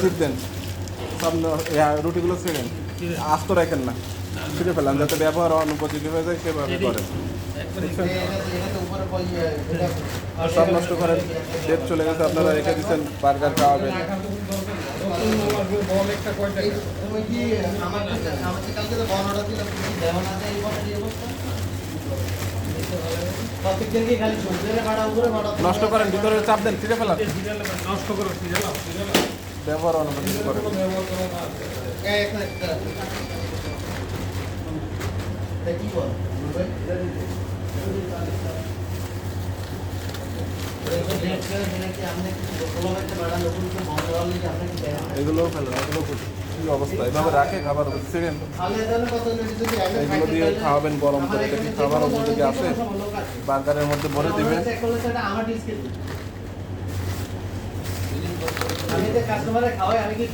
ছিট দেন, সব রুটিগুলো ছেড়েন, আস্ত রাখেন না, ছিঁড়ে ফেলান যাতে ব্যবহার অনুপযোগী হয়ে যায় সেভাবে করেন। সব নষ্ট করেন, ডেট চলে গেছে, আপনারা রেখে দিচ্ছেন, বার্গার খাওয়াবেন। নষ্ট করেন, ভিতরে চাপ দেন, ছিঁড়ে ফেলান, নষ্ট করো ব্যবহার অনুপযোগী করেন। এগুলোও ফেলেন, এগুলো কি অবস্থা, এভাবে রাখে খাবার ছিঁড়েন, এগুলো দিয়ে খাওয়াবেন গরম করে। এটা কি খাবার উপযোগী আছে? বার্গারের মধ্যে ভরে দিবেন। আমি যে কাস্টমারে খাওয়াই আমি কি